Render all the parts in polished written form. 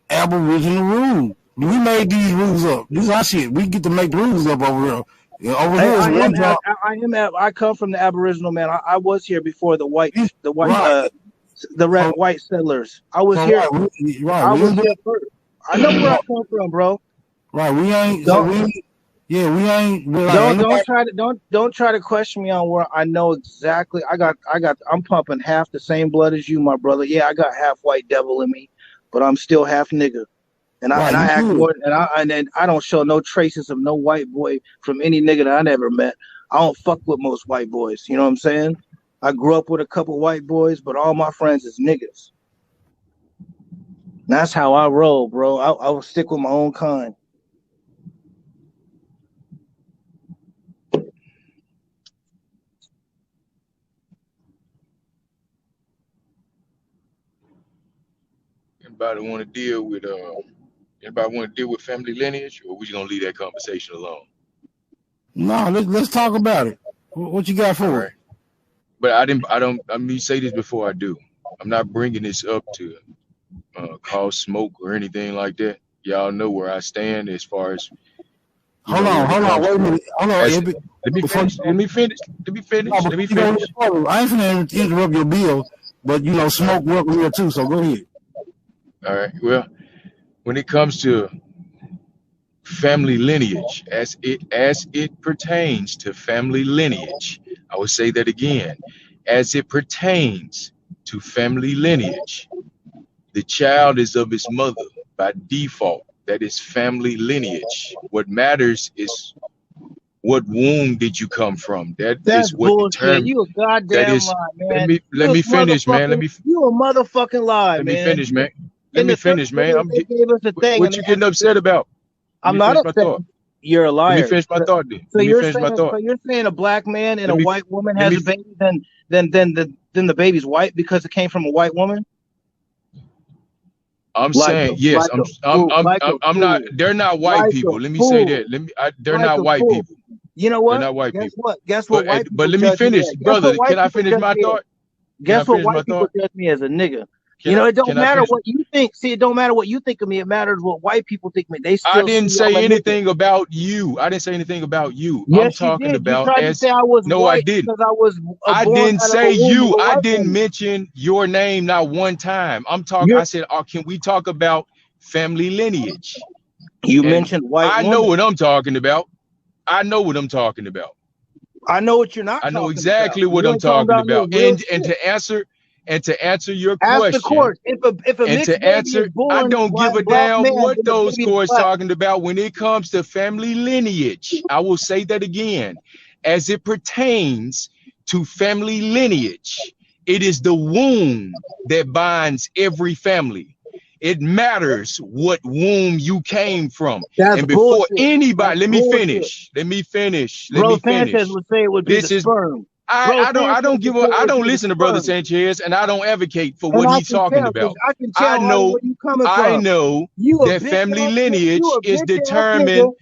Aboriginal rule. We made these rules up. This is our shit. We get to make the rules up over here. Over Hey, here is one job. I come from the Aboriginal, man. I was here before the white Right. white settlers. I was here. Right. I was here first. I know where I come from, bro. Right. We ain't. We ain't. Don't try to question me on where I know exactly. I'm pumping half the same blood as you, my brother. Yeah, I got half white devil in me, but I'm still half nigga. And I act more, and I don't show no traces of no white boy from any nigga that I never met. I don't fuck with most white boys. You know what I'm saying? I grew up with a couple white boys, but all my friends is niggas. That's how I roll, bro. I will stick with my own kind. Anybody want to deal with family lineage, or we just gonna leave that conversation alone? No, let's talk about it. What you got for it? But I mean, say this before I do. I'm not bringing this up to cause smoke or anything like that. Y'all know where I stand as far as. Hold on, wait a minute. Hold on, let me finish. I ain't finna interrupt your bill, but smoke work here too. So go ahead. All right. Well, when it comes to family lineage, as it pertains to family lineage, I will say that again. As it pertains to family lineage, the child is of his mother by default. That is family lineage. What matters is what womb did you come from. That's what bullshit. Determines. You a goddamn lie, man. Let me finish, man. You a motherfucking lie, man. Let me finish, man. Let me finish, man. What you getting upset about? I'm not upset. You're a liar. Let me finish my thought, then. So you're saying a black man and a white woman has a baby, then the baby's white because it came from a white woman? I'm saying yes. I'm not. They're not white people. Let me say that. They're not white people. You know what? They're not white people. Guess what? But let me finish, brother. Can I finish my thought? Guess what? White people judge me as a nigga. It don't matter what you think. See, it don't matter what you think of me. It matters what white people think of me. They still. I didn't say anything about you. I didn't say anything about you. Yes, I'm talking about as. To say I was no, white I didn't. I didn't say you. I didn't mention your name not one time. I'm talking. I said, can we talk about family lineage? You mentioned white. I know what I'm talking about. I know what I'm talking about. I know what you're not. I know exactly what I'm talking about. And to answer your question, the court. If a mixed baby is born, I don't give a damn what those courts talking about when it comes to family lineage. I will say that again. As it pertains to family lineage, it is the womb that binds every family. It matters what womb you came from. And before anybody, let me finish. Bro, Sanchez would say it would be the sperm. I don't listen to Brother Sanchez, and I don't advocate for what he's talking about. I know that family lineage is determined.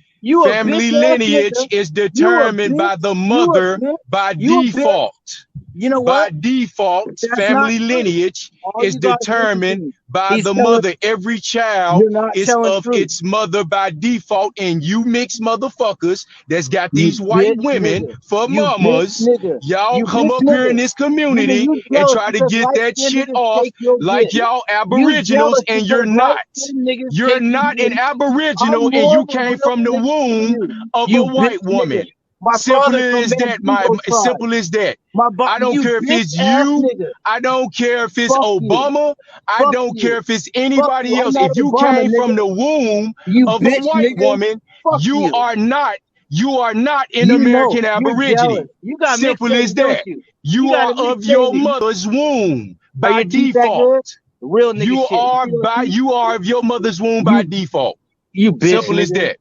Family lineage is determined by the mother by default. You know what? By default, family lineage is determined by the mother. Every child is of its mother by default, and you mix motherfuckers that's got these white women for mamas. Y'all come up here in this community and try to get that shit off like y'all aboriginals, and you're not. You're not an aboriginal, and you came from the womb of a white woman. Simple as that. Simple as that. I don't care if it's you. I don't care if it's Obama. I don't care if it's anybody else. If you came from the womb of a white woman, you are not an American Aborigine. Simple as that. You are of your mother's womb by default. You are of your mother's womb by default. Simple as that.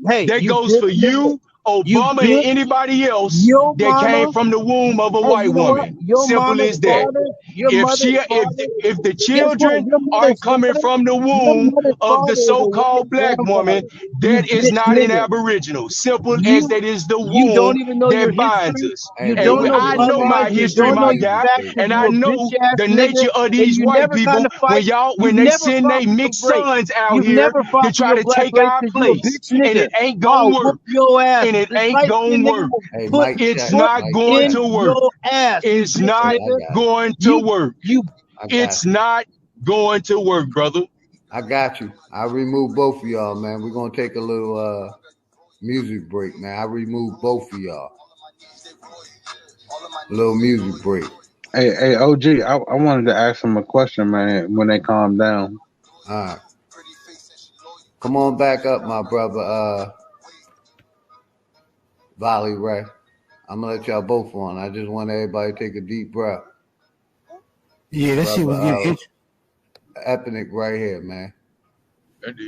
That goes for you, Obama and anybody else that came from the womb of a white woman. Simple as that. If the children are coming from the womb of the so-called black woman, that is not an aboriginal. Simple as that is the womb that binds us. And I know my history, my guy, and I know the nature of these white people. When they send their mixed sons out here to try to take our place, and it ain't gonna work. And it ain't gonna work. It's not going to work. It's not going to work. It's not going to work, brother. I got you. I removed both of y'all, man. We're gonna take a little music break, man. I removed both of y'all. A little music break. Hey, OG, I wanted to ask him a question, man, when they calm down. All right. Come on back up, my brother, Volley Ray. I'm gonna let y'all both on. I just want everybody to take a deep breath. Yeah, that shit was getting Ethnic right here, man.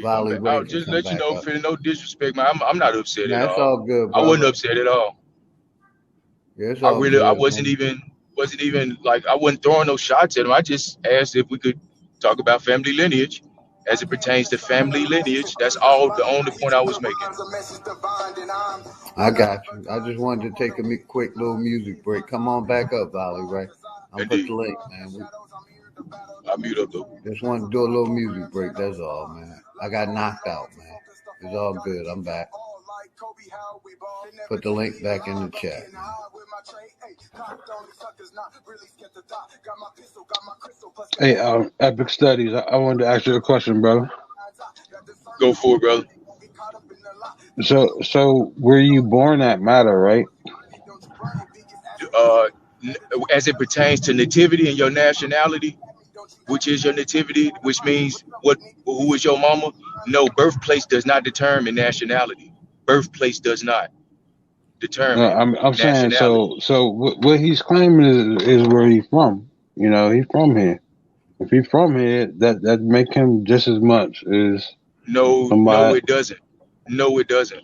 I'll just let you know, for no disrespect, man. I'm not upset at all. That's all good, bro. I wasn't upset at all. Yeah, I wasn't even like, I wasn't throwing no shots at him. I just asked if we could talk about family lineage as it pertains to family lineage. That's all, the only point I was making. I got you. I just wanted to take a quick little music break. Come on back up, Volley, right? I'm put the link, man. I'll mute up though. Just wanted to do a little music break. That's all, man. I got knocked out, man. It's all good. I'm back. Put the link back in the chat, man. Hey, Epic Studies, I wanted to ask you a question, brother. Go for it, brother. So where you born at matter, right? As it pertains to nativity and your nationality, which is your nativity, which means who is your mama? No, birthplace does not determine nationality. Birthplace does not determine. I'm saying so. What he's claiming is where he's from. You know, he's from here. If he's from here, that make him just as much as somebody. No, it doesn't. No, it doesn't.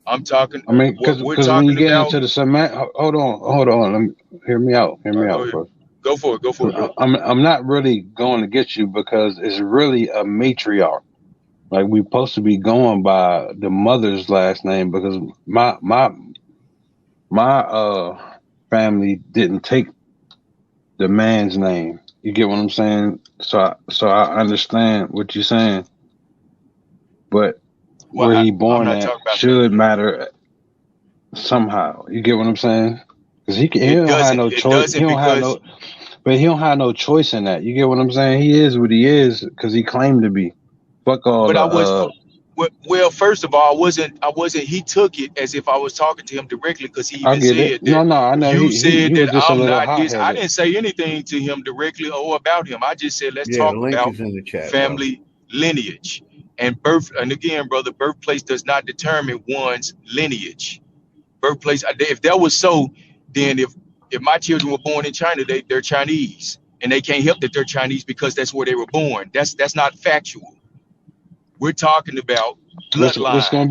I'm talking. I mean, because when you get into the semantic, hold on. Hear me out. Hear me out first. Go for it. Go for it. I'm not really going to get you because it's really a matriarch. Like, we're supposed to be going by the mother's last name because my family didn't take the man's name. You get what I'm saying? So I understand what you're saying, but where he born at should matter somehow. You get what I'm saying? Because he don't have no choice. He don't have no choice in that. You get what I'm saying? He is what he is because he claimed to be. Fuck all. But well, first of all, I wasn't. He took it as if I was talking to him directly because he even said that. No, I know. You said that I'm not this. I didn't say anything to him directly or about him. I just said let's talk about family lineage and birth. And again, brother, birthplace does not determine one's lineage. Birthplace. If that was so, then if my children were born in China, they're Chinese, and they can't help that they're Chinese because that's where they were born. That's not factual. We're talking about bloodline. What's gonna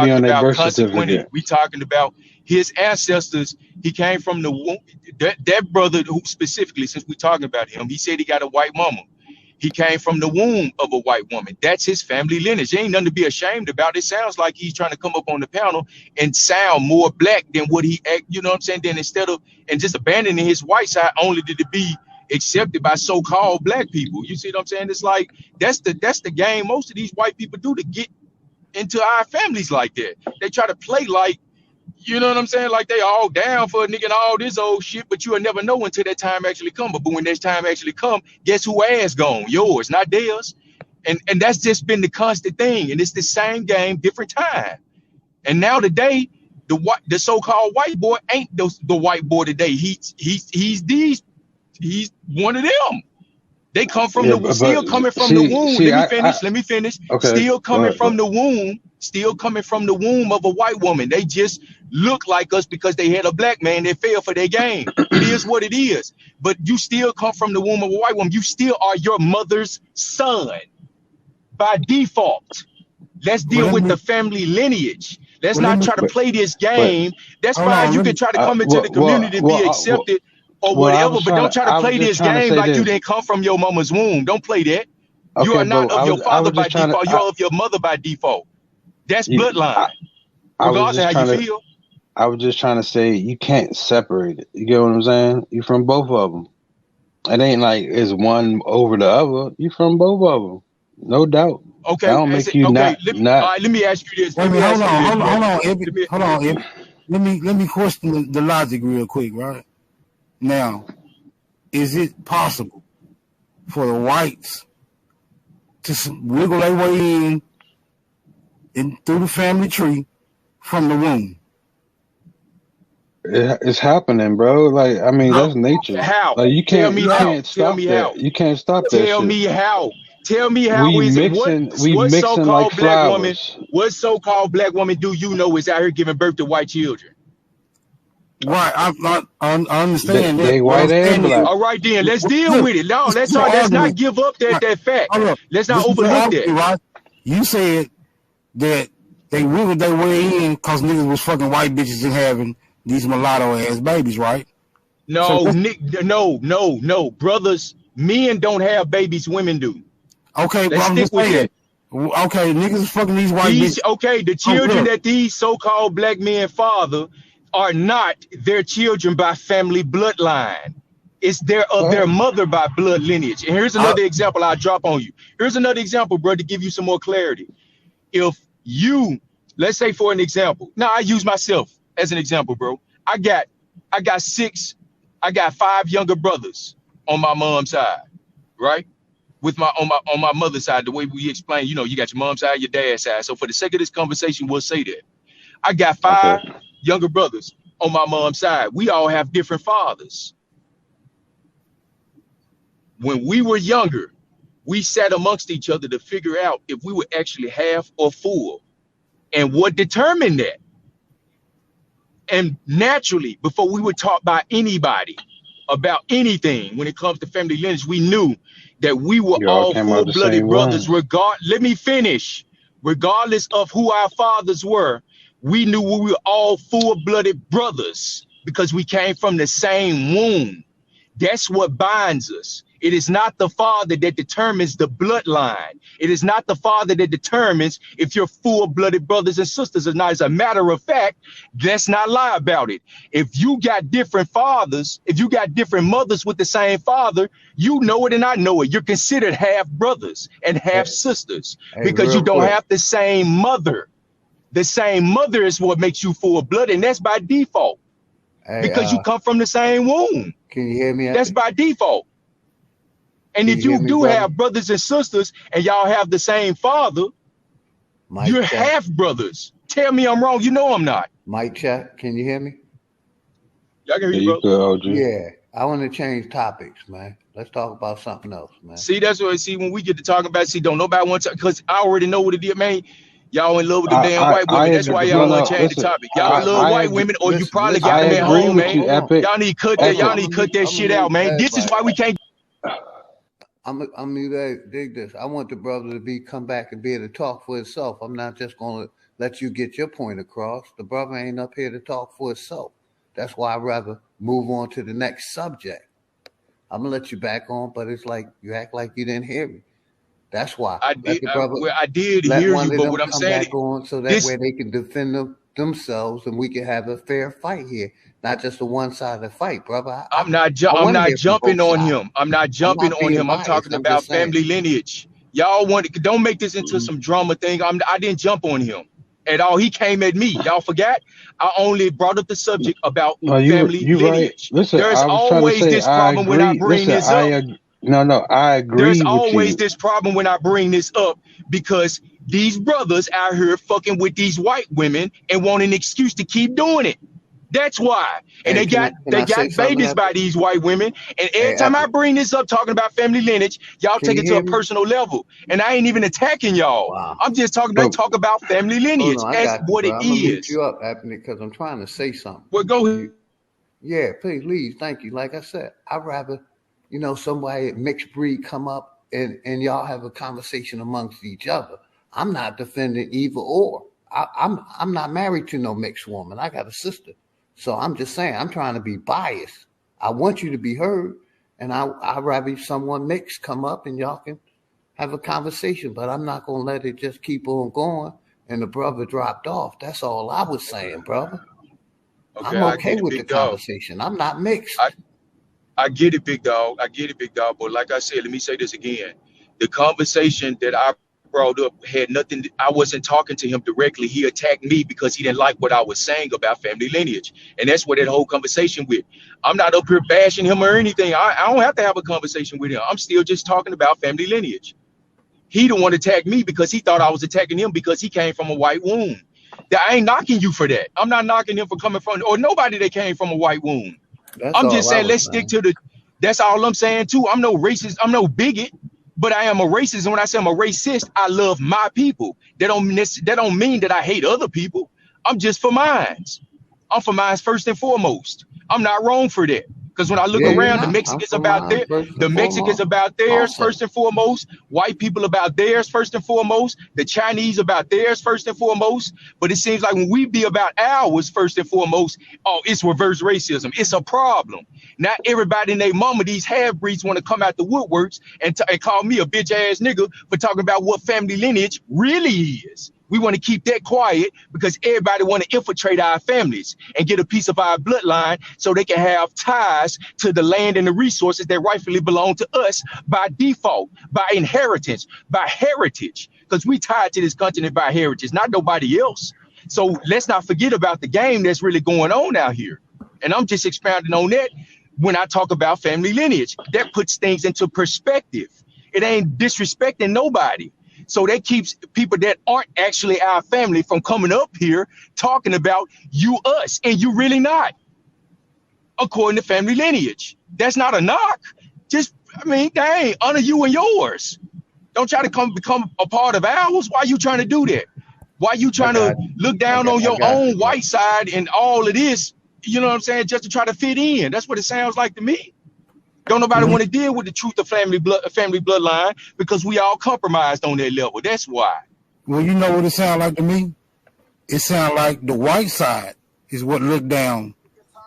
be on their birth certificate? We're talking about his ancestors. He came from the womb. That brother, who specifically, since we're talking about him, he said he got a white mama. He came from the womb of a white woman. That's his family lineage. There ain't nothing to be ashamed about. It sounds like he's trying to come up on the panel and sound more black than what he act. You know what I'm saying? Then instead of just abandoning his white side, only to be accepted by so-called black people. You see what I'm saying? It's like that's the game most of these white people do to get into our families like that. They try to play like, you know what I'm saying, like they all down for a nigga and all this old shit, but you'll never know until that time actually come. But when that time actually come, guess who ass gone? Yours, not theirs. And that's just been the constant thing. And it's the same game, different time. And now today, the so-called white boy ain't the white boy today. He's one of them. They come from still coming from the womb. Let me finish. Okay, still coming from the womb of a white woman. They just look like us because they had a black man that fell for their game. It is what it is. But you still come from the womb of a white woman. You still are your mother's son by default. Let's deal with the family lineage. Let's not try to play this game. That's fine. You can try to come into the community and be accepted or whatever, but don't try to play this game like you didn't come from your mama's womb. Don't play that. Okay, you are not of your father by default. You are of your mother by default. That's bloodline. Regardless of how you feel. I was just trying to say you can't separate it. You get what I'm saying? You from both of them. It ain't like it's one over the other. You from both of them, no doubt. Okay. That don't make you not. All right, let me ask you this. Hold on. Let me question the logic real quick, right? Now, is it possible for the whites to wiggle their way in through the family tree from the womb? It's happening, bro. Like, I mean, that's nature. How? Like, you can't stop that. You can't stop that. Tell me how. Tell me how is it? What so-called like black woman? What so-called black woman do you know is out here giving birth to white children? Right, I understand that. They white and black. All right, then let's deal with it. No, let's not give up that fact. Let's not overlook that. Right? You said that they wiggled their way in because niggas was fucking white bitches and having these mulatto ass babies, right? No, no, brothers. Men don't have babies. Women do. Okay, let's stick with that. Okay, niggas is fucking these white bitches. Okay, the children that these so-called black men father are not their children by family bloodline. It's their mother by blood lineage. And here's another example I'll drop on you. Here's another example, bro, to give you some more clarity. If you, let's say for an example, now I use myself as an example, bro. I got 5 younger brothers on my mom's side, right? With on my mother's side, the way we explain, you know, you got your mom's side, your dad's side. So for the sake of this conversation, we'll say that. I got 5 younger brothers on my mom's side. We all have different fathers. When we were younger, we sat amongst each other to figure out if we were actually half or full. And what determined that? And naturally, before we were taught by anybody about anything when it comes to family lineage, we knew that we were all full-blooded brothers. Let me finish. Regardless of who our fathers were, we knew we were all full-blooded brothers because we came from the same womb. That's what binds us. It is not the father that determines the bloodline. It is not the father that determines if you're full-blooded brothers and sisters or not. As a matter of fact, let's not lie about it. If you got different fathers, if you got different mothers with the same father, you know it and I know it. You're considered half brothers and half sisters because you don't have the same mother. The same mother is what makes you full-blood, and that's by default because you come from the same womb. Can you hear me? That's by default. And if you do have brothers and sisters and y'all have the same father, you're half brothers. Tell me I'm wrong. You know I'm not. Mike check. Can you hear me? Y'all can hear you, bro. Yeah. I want to change topics, man. Let's talk about something else, man. See, that's what I see when we get to talking about, don't nobody want to, because I already know what it is, man. Y'all in love with the damn white women. That's why y'all want to change the topic. Y'all love white women, or you probably got them at home, man. Y'all need to cut that. Y'all need to cut that shit out, man. This is why we can't. I'm gonna dig this. I want the brother to come back and be able to talk for himself. I'm not just gonna let you get your point across. The brother ain't up here to talk for himself. That's why I'd rather move on to the next subject. I'm gonna let you back on, but it's like you act like you didn't hear me. That's why I did hear you, but what I'm saying is, so that way they can defend themselves and we can have a fair fight here. Not just a one-sided fight, brother. I'm not jumping on him. I'm not jumping on him. I'm talking about family lineage. Y'all don't make this into some drama thing. I didn't jump on him at all. He came at me. Y'all forgot? I only brought up the subject about family lineage. Right. Listen, there's always this problem when I bring this up. I agree. There's always this problem when I bring this up because these brothers out here fucking with these white women and want an excuse to keep doing it. That's why. And they got babies by these white women. And every time I bring this up, talking about family lineage, y'all take it to a personal level. And I ain't even attacking y'all. Wow. I'm just talking about family lineage as what it is. You up, because I'm trying to say something. Well, go ahead. Yeah, please, thank you. Like I said, I'd rather, somebody mixed breed come up and y'all have a conversation amongst each other. I'm not defending either or. I'm not married to no mixed woman. I got a sister. So I'm just saying, I'm trying to be biased. I want you to be heard, and I'd rather someone mixed come up and y'all can have a conversation, but I'm not going to let it just keep on going. And the brother dropped off. That's all I was saying, brother. Okay, I'm okay with the conversation. I'm not mixed. I get it, big dog. I get it, big dog. But like I said, let me say this again. The conversation that I brought up had nothing. I wasn't talking to him directly. He attacked me because he didn't like what I was saying about family lineage. And that's what that whole conversation with. I'm not up here bashing him or anything. I don't have to have a conversation with him. I'm still just talking about family lineage. He the one attacked me because he thought I was attacking him because he came from a white womb. I ain't knocking you for that. I'm not knocking him for coming from, or nobody that came from a white womb. I'm just saying, let's stick to the, that's all I'm saying too. I'm no racist, I'm no bigot, but I am a racist. And when I say I'm a racist, I love my people. That don't mean that I hate other people. I'm just for mine. I'm for mine first and foremost. I'm not wrong for that. Because when I look around, the Mexicans about theirs, first and foremost, white people about theirs first and foremost, the Chinese about theirs first and foremost. But it seems like when we be about ours first and foremost, oh, it's reverse racism. It's a problem. Not everybody in their mama, these half-breeds want to come out the woodworks and call me a bitch ass nigga for talking about what family lineage really is. We want to keep that quiet because everybody want to infiltrate our families and get a piece of our bloodline so they can have ties to the land and the resources that rightfully belong to us by default, by inheritance, by heritage, because we tied to this continent by heritage, not nobody else. So let's not forget about the game that's really going on out here. And I'm just expounding on that when I talk about family lineage. That puts things into perspective. It ain't disrespecting nobody. So that keeps people that aren't actually our family from coming up here talking about you, us, and you really not, according to family lineage. That's not a knock. Just, I mean, dang, honor you and yours. Don't try to become a part of ours. Why are you trying to do that? Why are you trying to look down on your own white side and all of this, you know what I'm saying, just to try to fit in? That's what it sounds like to me. Don't nobody want to deal with the truth of family bloodline because we all compromised on that level. That's why. Well, you know what it sounds like to me? It sounds like the white side is what looked down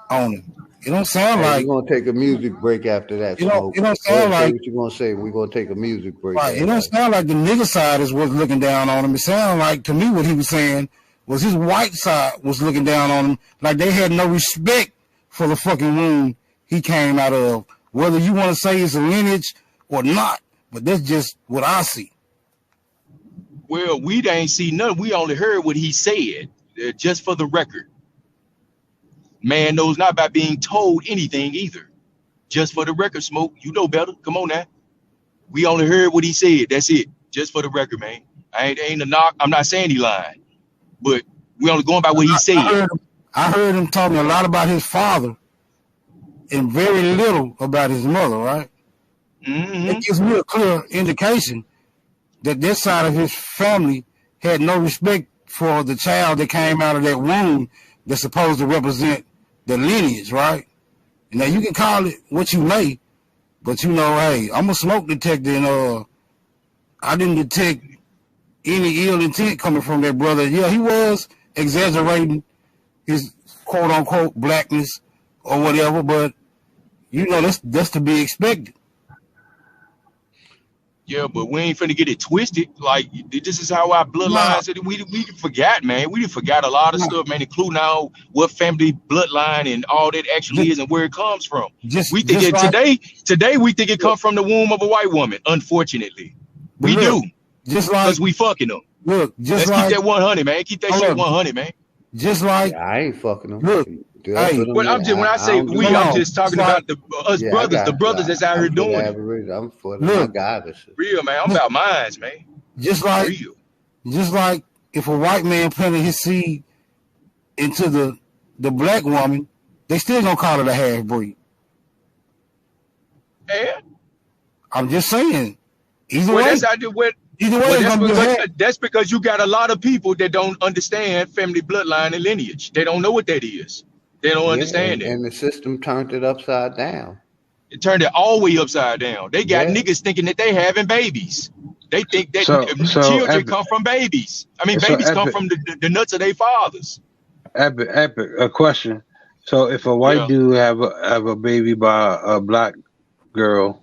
on him. It don't sound like. We're gonna take a music break after that. It don't sound like what you're gonna say. We're gonna take a music break. Right. It don't sound like the nigger side is what's looking down on him. It sounded like to me what he was saying was his white side was looking down on him, like they had no respect for the fucking womb he came out of. Whether you want to say it's a lineage or not, but that's just what I see. Well, we ain't see nothing. We only heard what he said, just for the record. Man knows not by being told anything either. Just for the record, Smoke, you know better. Come on now. We only heard what he said. That's it. Just for the record, man. Ain't a knock. I'm not saying he lied, but we only going by what he said. I heard him talking a lot about his father and very little about his mother, right? Mm-hmm. It gives me a clear indication that this side of his family had no respect for the child that came out of that womb that's supposed to represent the lineage, right? Now, you can call it what you may, but you know, hey, I'm a smoke detector, and I didn't detect any ill intent coming from that brother. Yeah, he was exaggerating his quote-unquote blackness or whatever, but you know that's to be expected. Yeah, but we ain't finna get it twisted. Like, this is how our bloodlines. We forgot, man. We forgot a lot of stuff, man, including now what family bloodline and all that actually is and where it comes from. We think today we think it comes from the womb of a white woman. Unfortunately, we do. Just like because we fucking them. Look, let's keep that 100, man. Keep that shit 100, man. Just like I ain't fucking them. Look. Hey, when I say we, I'm just talking about us brothers, the brothers that's out here doing it. I'm for my God, real, man. I'm about mines, man. Just like if a white man planted his seed into the black woman, they still gonna call it a half breed. And I'm just saying, either way. That's because you got a lot of people that don't understand family bloodline and lineage. They don't know what that is. They don't understand it. And the system turned it upside down. It turned it all the way upside down. They got niggas thinking that they having babies. They think that children Epic, come from babies. I mean, babies come from the nuts of their fathers. Epic. A question. So if a white dude have a baby by a black girl,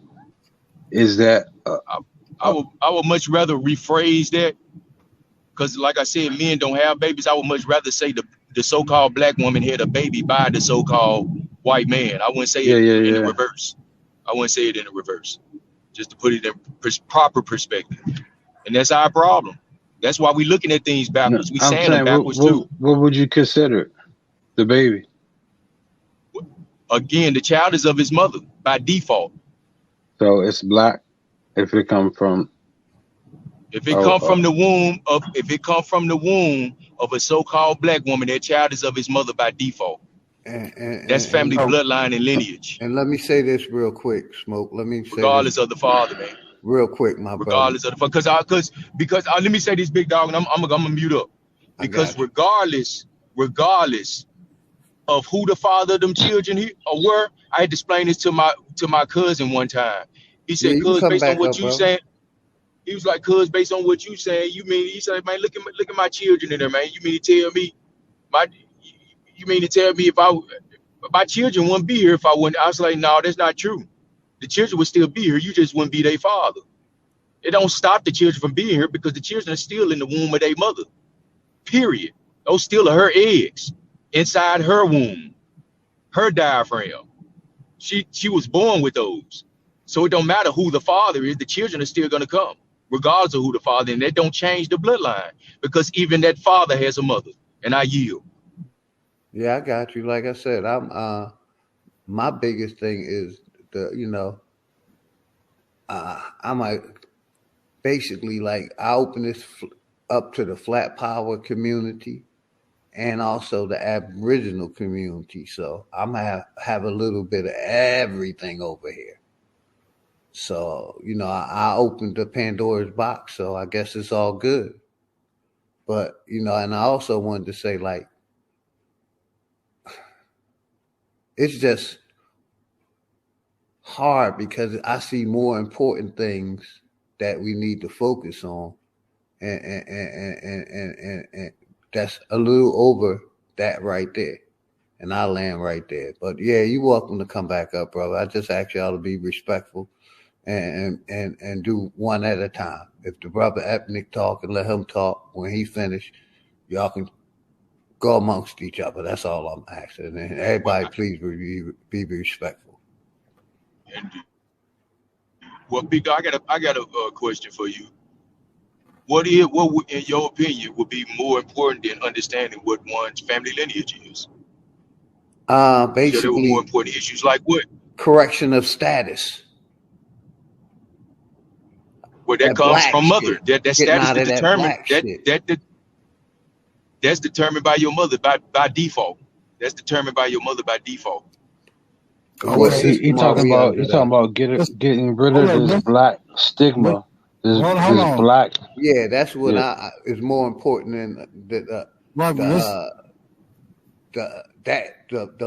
is that? I would much rather rephrase that, because like I said, men don't have babies. I would much rather say the so-called black woman had a baby by the so-called white man. I wouldn't say it in the reverse. I wouldn't say it in the reverse, just to put it in proper perspective. And that's our problem. That's why we're looking at things backwards. We saying them backwards too. What would you consider the baby? Again, the child is of his mother by default. So it's black if it come from. If it come from the womb of a so-called black woman, that child is of his mother by default. That's family bloodline and lineage. And let me say this real quick, Smoke. Let me say regardless of the father, man. Real quick, my brother. Regardless of the father, because let me say this, big dog, and I'm gonna mute up. Because regardless of who the father of them children were, I had to explain this to my cousin one time. He said, "Cuz, based on what you saying," he was like, "Cuz, based on what you saying, you mean?" He said, "Man, look at my children in there, man. You mean to tell me if my children wouldn't be here if I wouldn't?" I was like, "No, that's not true. The children would still be here. You just wouldn't be their father. It don't stop the children from being here because the children are still in the womb of their mother. Period. Those still are her eggs inside her womb, her diaphragm. She was born with those. So it don't matter who the father is. The children are still going to come, regardless of who the father is. And that don't change the bloodline because even that father has a mother." And I yield. Yeah, I got you. Like I said, my biggest thing is I might basically I open this up to the Flat Power community and also the Aboriginal community. So I'm gonna have a little bit of everything over here. So, I opened the Pandora's box, so I guess it's all good. But, and I also wanted to say, it's just hard because I see more important things that we need to focus on. And that's a little over that right there. And I land right there. But yeah, you're welcome to come back up, brother. I just ask y'all to be respectful and do one at a time. If the brother Ethnic talk, and let him talk. When he finished, y'all can go amongst each other. That's all I'm asking. And everybody, please be respectful. Well, Big Dog, I got a question for you. What in your opinion would be more important than understanding what one's family lineage is? Basically, there were more important issues like what? Correction of status. Well, that comes from mother. That status is determined. That's determined by your mother by default. That's determined by your mother by default. You talking about getting rid of this black stigma. This black. Yeah, that's what is more important than the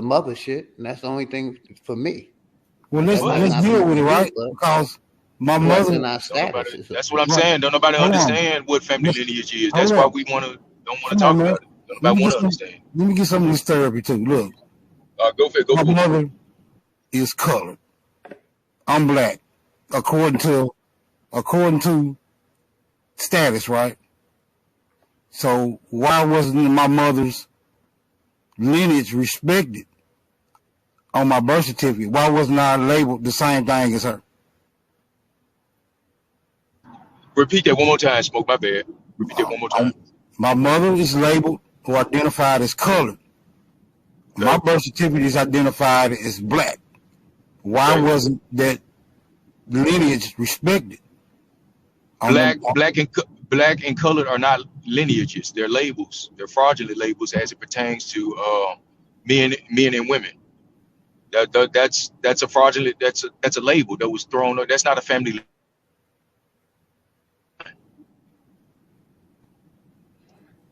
mother shit, and that's the only thing for me. Well, let's deal with it, right? Because my mother. That's what I'm saying. Don't nobody understand what family lineage is. That's why we don't want to talk about it. Nobody want to understand. Let me get some of this therapy too. Look, go for it. My mother is colored. I'm black, according to status, right? So why wasn't my mother's lineage respected on my birth certificate? Why wasn't I labeled the same thing as her? Repeat that one more time, Smoke. My bad. Repeat that one more time. My mother is labeled or identified as colored. Okay. My birth certificate is identified as black. Why wasn't that lineage respected? Black and colored are not lineages. They're labels. They're fraudulent labels as it pertains to men and women. That's a fraudulent. That's a label that was thrown. That's not a family.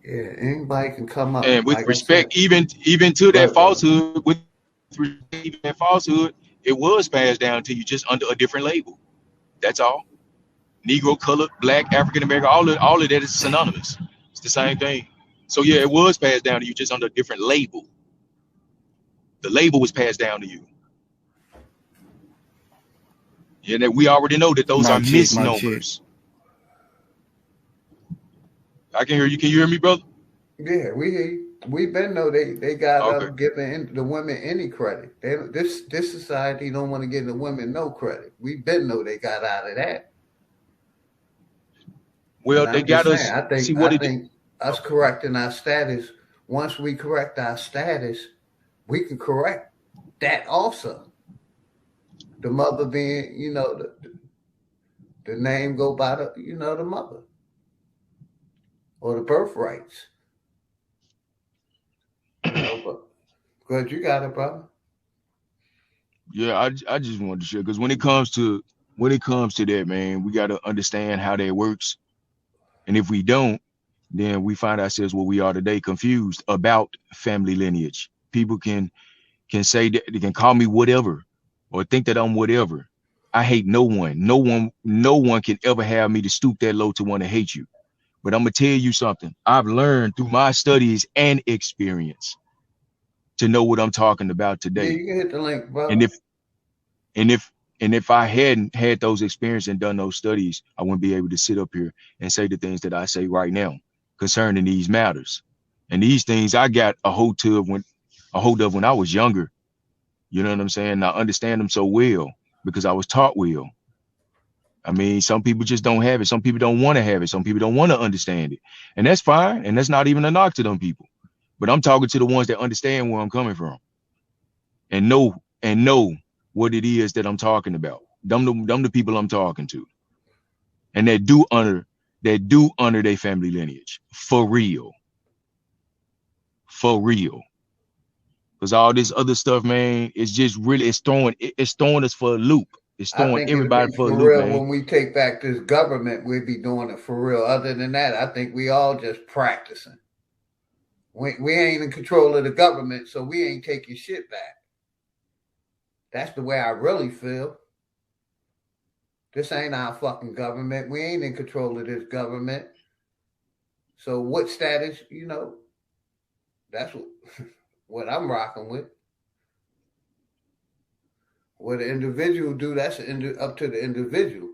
Yeah, anybody can come up. And with respect, even to that falsehood, even that falsehood, it was passed down to you just under a different label. That's all. Negro, colored, black, African American, all of that is synonymous. It's the same thing. So yeah, it was passed down to you, just under a different label. The label was passed down to you. Yeah, that we already know that those are misnomers. I can hear you. Can you hear me, brother? Yeah, we hear you. We been know they got giving the women any credit. This society don't want to give the women no credit. We been know they got out of that. Well, they got us. I think us correcting our status. Once we correct our status, we can correct that also. The mother being, the name go by the, the mother or the birthrights. Good, you got it, brother. Yeah, I just wanted to share, because when it comes to that, man, we got to understand how that works. And if we don't, then we find ourselves where we are today, confused about family lineage. People can say that, they can call me whatever or think that I'm whatever. I hate no one. No one can ever have me to stoop that low to want to hate you. But I'm gonna tell you something. I've learned through my studies and experience to know what I'm talking about today. Yeah, you can hit the link, bro. And if I hadn't had those experiences and done those studies, I wouldn't be able to sit up here and say the things that I say right now concerning these matters. And these things I got a hold of when I was younger. You know what I'm saying? I understand them so well because I was taught well. I mean, some people just don't have it. Some people don't want to have it. Some people don't want to understand it. And that's fine. And that's not even a knock to them people. But I'm talking to the ones that understand where I'm coming from and know what it is that I'm talking about. Them the people I'm talking to. And that do honor their family lineage. For real. For real. Because all this other stuff, man, is just really, it's throwing us for a loop. It's throwing everybody for a loop, real, man. When we take back this government, we'll be doing it for real. Other than that, I think we all just practicing. We ain't in control of the government, so we ain't taking shit back. That's the way I really feel. This ain't our fucking government. We ain't in control of this government. So what status, that's what I'm rocking with. What the individual do, that's up to the individual.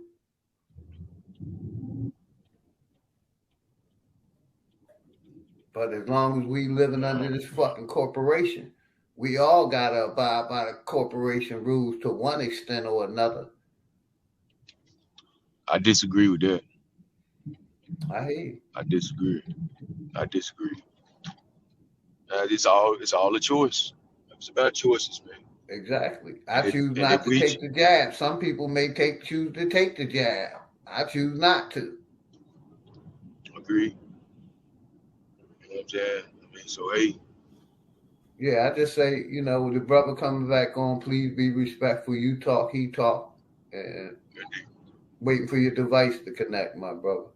But as long as we living under this fucking corporation, we all gotta abide by the corporation rules to one extent or another. I disagree with that. I hear you. I disagree. It's all a choice. It's about choices, man. Exactly. I choose not to take the jab. Some people may choose to take the jab. I choose not to. Agree. You know what I'm saying? I mean, so hey. Yeah, I just say, with the brother coming back on, please be respectful. You talk, he talk, and waiting for your device to connect, my brother.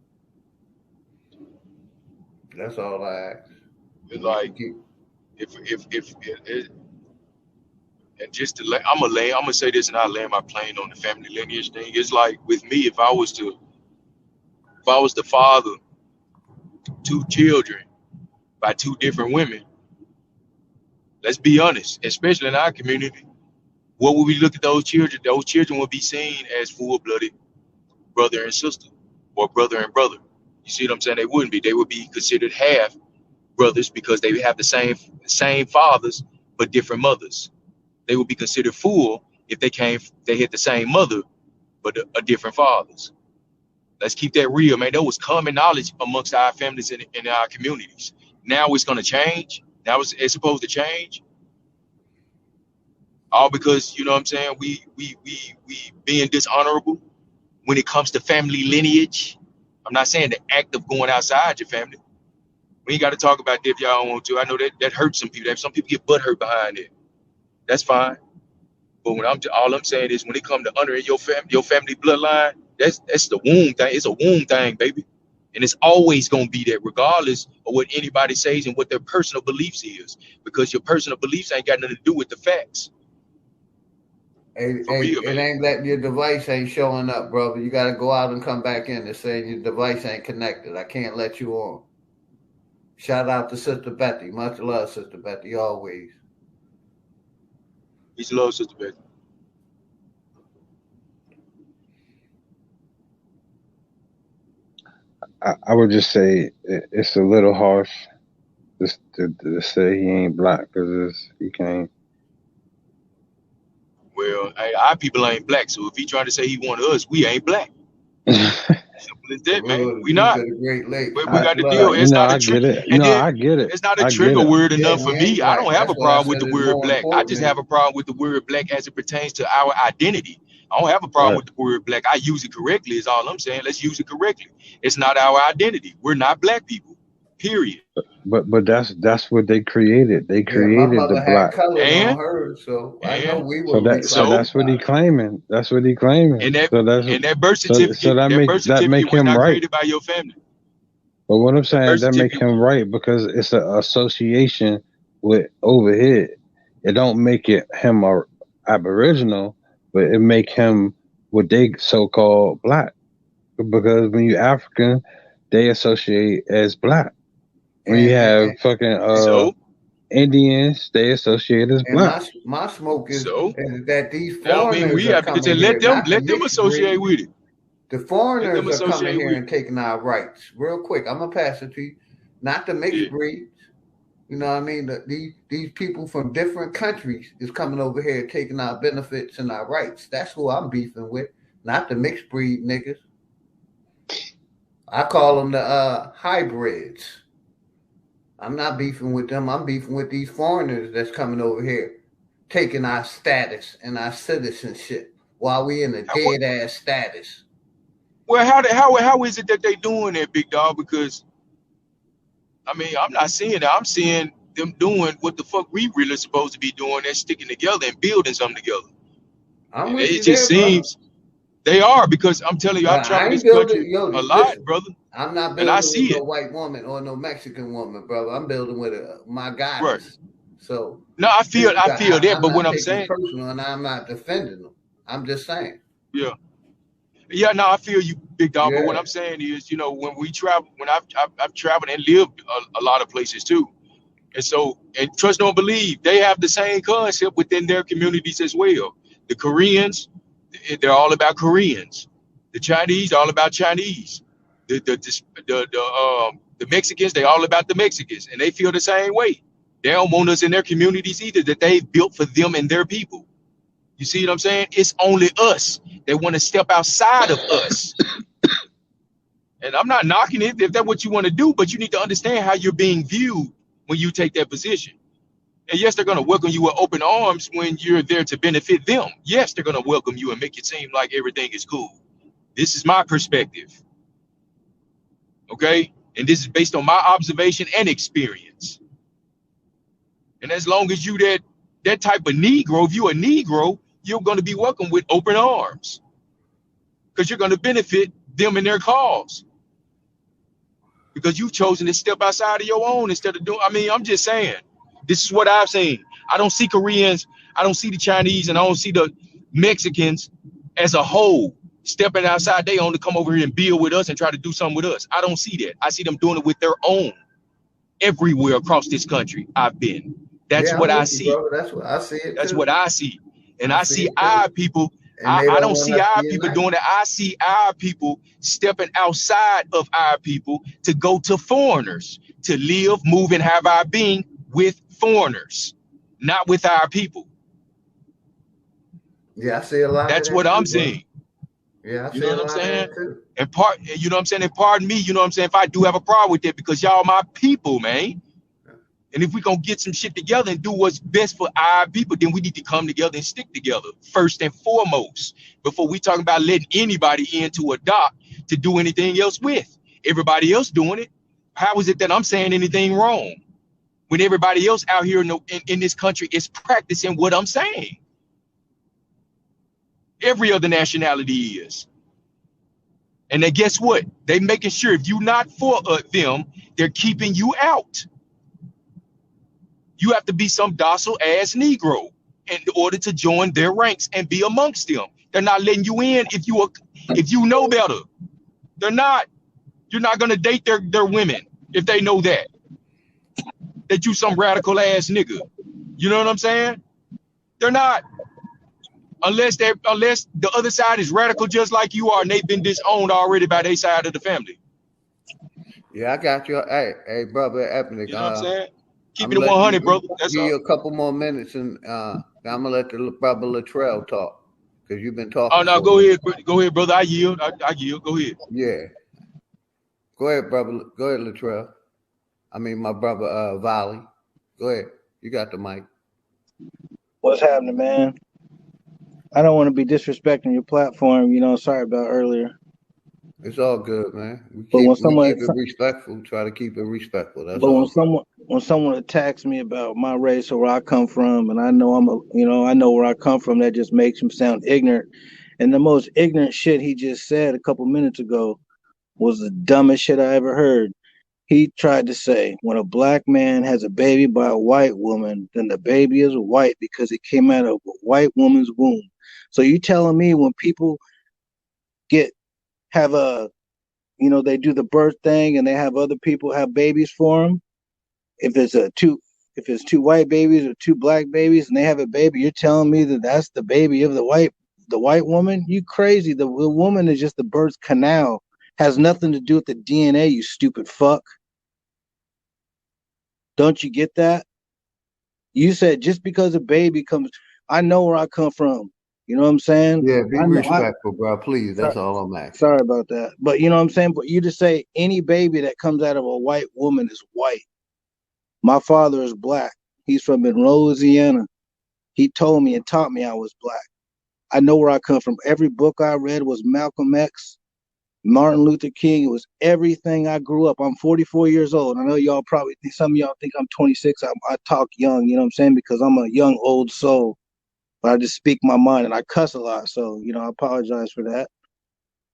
That's all I ask. It's like if and just to I'm gonna say this, and I'll land my plane on the family lineage thing. It's like with me, if I was the father two children by two different women, let's be honest, especially in our community, what would we look at those children? Those children would be seen as full-blooded brother and sister, or brother and brother. You see what I'm saying? They wouldn't be. They would be considered half brothers because they have the same fathers but different mothers. They would be considered full if they had the same mother but a different fathers. Let's keep that real, man. That was common knowledge amongst our families in our communities. Now it's gonna change. Now it's supposed to change. All because, you know what I'm saying, we being dishonorable when it comes to family lineage. I'm not saying the act of going outside your family. We ain't got to talk about that if y'all don't want to. I know that hurts some people. Some people get butthurt behind it. That's fine. But all I'm saying is when it comes to honoring your family bloodline, that's the womb thing. It's a womb thing, baby. And it's always gonna be that, regardless of what anybody says and what their personal beliefs is. Because your personal beliefs ain't got nothing to do with the facts. It ain't letting your device ain't showing up, brother. You got to go out and come back in and say your device ain't connected. I can't let you on. Shout out to Sister Betty. Much love, Sister Betty, always. Peace and love, Sister Betty. I would just say it's a little harsh just to say he ain't black because he can't. Well, our people ain't black, so if he trying to say he want us, we ain't black. Simple as that, man. We not. We got to deal. It's not a trigger. I get it. It's not a trigger word enough for me. I don't have a problem with the word black. I just have a problem with the word black as it pertains to our identity. I don't have a problem with the word black. I use it correctly is all I'm saying. Let's use it correctly. It's not our identity. We're not black people. Period. But that's what they created. They created the black. And hers, so I know we were. So that's what he claiming. That's what he claiming. And that birth certificate. So that make him not right. Created by your family. But what I'm saying, that make him right because it's an association with over here. It don't make it him or Aboriginal, but it make him what they so-called black. Because when you African, they associate as black. When you have fucking Indians, they associate as black. My smoke is that these foreigners I mean, we have to let them associate with it. The foreigners are coming here and taking our rights. Real quick, I'm gonna pass it to you. Not the mixed breeds. You know what I mean? These people from different countries is coming over here taking our benefits and our rights. That's who I'm beefing with, not the mixed breed niggas. I call them the hybrids. I'm not beefing with them. I'm beefing with these foreigners that's coming over here, taking our status and our citizenship while we in a dead ass status. Well, how is it that they doing that, big dog? Because I mean, I'm not seeing that. I'm seeing them doing what the fuck we really supposed to be doing. They're sticking together and building something together. It just seems they are, because I'm telling you, I've traveled this country a lot, brother. I'm not building with no white woman or no Mexican woman, brother. I'm building with my goddess. Right. So no, I feel that, but what I'm saying, personal, and I'm not defending them. I'm just saying. Yeah, no, I feel you, big dog. But what I'm saying is, you know, when we travel, when I've traveled and lived a lot of places too, and so, and trust don't believe, they have the same concept within their communities as well. The Koreans, they're all about Koreans. The Chinese, all about Chinese. The Mexicans, they all about the Mexicans, and they feel the same way. They don't want us in their communities either, that they've built for them and their people. You see what I'm saying? It's only us. They want to step outside of us. And I'm not knocking it if that's what you want to do, but you need to understand how you're being viewed when you take that position. And yes, they're going to welcome you with open arms when you're there to benefit them. Yes, they're going to welcome you and make it seem like everything is cool. This is my perspective. Okay? And this is based on my observation and experience. And as long as you that type of Negro, if you're a Negro, you're going to be welcomed with open arms, because you're going to benefit them in their cause, because you've chosen to step outside of your own instead of doing. I mean, I'm just saying, this is what I've seen. I don't see Koreans, I don't see the Chinese, and I don't see the Mexicans as a whole stepping outside their own to come over here and build with us and try to do something with us. I don't see that. I see them doing it with their own everywhere across this country I've been. That's what I see. That's what I see. That's what I see. And I see our people. I don't see our people doing it. I see our people stepping outside of our people to go to foreigners, to live, move, and have our being with foreigners, not with our people. Yeah, I see a lot. That's what I'm seeing. Yeah, you know what I'm saying? And you know what I'm saying? And pardon me, you know what I'm saying, if I do have a problem with that, because y'all my people, man. And if we're going to get some shit together and do what's best for our people, then we need to come together and stick together first and foremost, before we talking about letting anybody in to adopt to do anything else with. Everybody else doing it. How is it that I'm saying anything wrong when everybody else out here in this country is practicing what I'm saying? Every other nationality is. And then guess what? They making sure if you're not for them, they're keeping you out. You have to be some docile ass Negro. in order to join their ranks and be amongst them. They're not letting you in if you know better. They're not. You're not gonna date their women if they know that you some radical ass nigga. You know what I'm saying? They're not. Unless the other side is radical just like you are and they've been disowned already by their side of the family. Yeah, I got you. Hey, brother Ethnic. You know what I'm saying? Keep it 100, brother. That's all. Give you a couple more minutes, and I'm gonna let the brother Latrell talk because you've been talking. Oh no, go ahead, brother. I yield. I yield. Go ahead. Yeah. Go ahead, brother. Go ahead, Latrell. I mean, my brother Volley. Go ahead. You got the mic. What's happening, man? I don't want to be disrespecting your platform. Sorry about earlier. It's all good, man. We keep it respectful. Try to keep it respectful. That's all. When someone attacks me about my race or where I come from, and I know I know where I come from, that just makes him sound ignorant. And the most ignorant shit he just said a couple minutes ago was the dumbest shit I ever heard. He tried to say when a black man has a baby by a white woman, then the baby is white because it came out of a white woman's womb. So you telling me when people they do the birth thing and they have other people have babies for them, if it's two white babies or two black babies and they have a baby, you're telling me that that's the baby of the white woman? You crazy. The woman is just the birth canal. Has nothing to do with the DNA, you stupid fuck. Don't you get that? You said just because a baby comes, I know where I come from. You know what I'm saying? Yeah, be respectful, bro. Please. That's all I'm asking. Sorry about that. But you know what I'm saying? But you just say any baby that comes out of a white woman is white. My father is black. He's from Monroe, Louisiana. He told me and taught me I was black. I know where I come from. Every book I read was Malcolm X, Martin Luther King. It was everything I grew up. I'm 44 years old. I know some of y'all think I'm 26. I talk young, you know what I'm saying? Because I'm a young, old soul. But I just speak my mind and I cuss a lot. So, I apologize for that.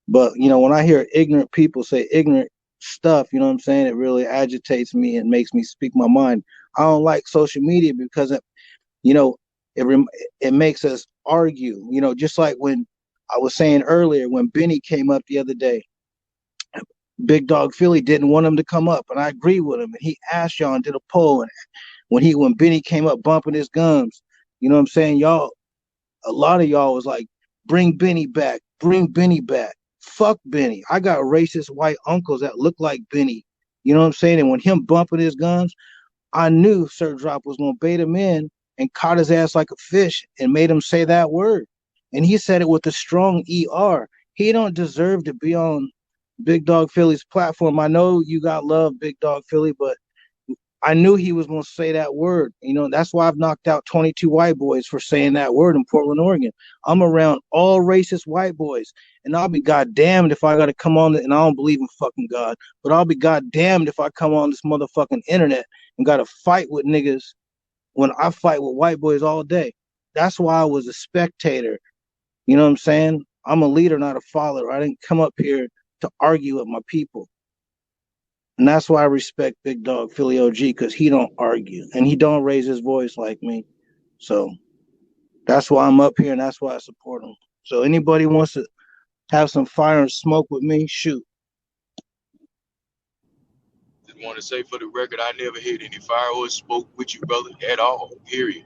But, when I hear ignorant people say ignorant stuff, you know what I'm saying? It really agitates me and makes me speak my mind. I don't like social media because, it makes us argue, just like when I was saying earlier, when Benny came up the other day, Big Dog Philly didn't want him to come up, and I agree with him. And he asked y'all and did a poll. And when Benny came up bumping his gums, you know what I'm saying? A lot of y'all was like, bring Benny back. Fuck Benny. I got racist white uncles that look like Benny. You know what I'm saying? And when him bumping his gums, I knew Sir Drop was going to bait him in and caught his ass like a fish and made him say that word. And he said it with a strong ER. He don't deserve to be on Big Dog Philly's platform. I know you got love, Big Dog Philly, but I knew he was going to say that word. That's why I've knocked out 22 white boys for saying that word in Portland, Oregon. I'm around all racist white boys, and I'll be goddamned if I got to come on, and I don't believe in fucking God, but I'll be goddamned if I come on this motherfucking internet and got to fight with niggas when I fight with white boys all day. That's why I was a spectator. You know what I'm saying? I'm a leader, not a follower. I didn't come up here to argue with my people. And that's why I respect Big Dog Philly OG, because he don't argue and he don't raise his voice like me. So that's why I'm up here and that's why I support him. So anybody wants to have some fire and smoke with me, shoot. Just want to say for the record, I never hit any fire or smoke with you, brother, at all. Period.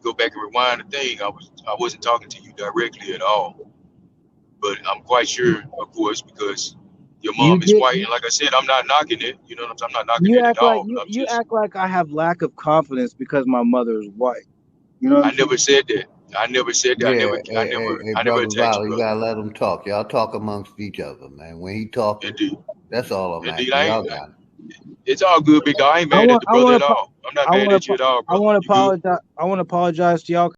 Go back and rewind the thing. I wasn't talking to you directly at all. But I'm quite sure, of course, because your mom is white, and like I said, I'm not knocking it. You know what I'm saying? I'm not knocking it at all. You act like I have lack of confidence because my mother is white. You know, I never said that. I never said that. Yeah, I never attacked you. You gotta let him talk. Y'all talk amongst each other, man. When he talks, that's all I'm asking. Y'all got it. It's all good, big guy. I ain't mad at the brother at all. I'm not mad at you at all, bro. I want to apologize to y'all.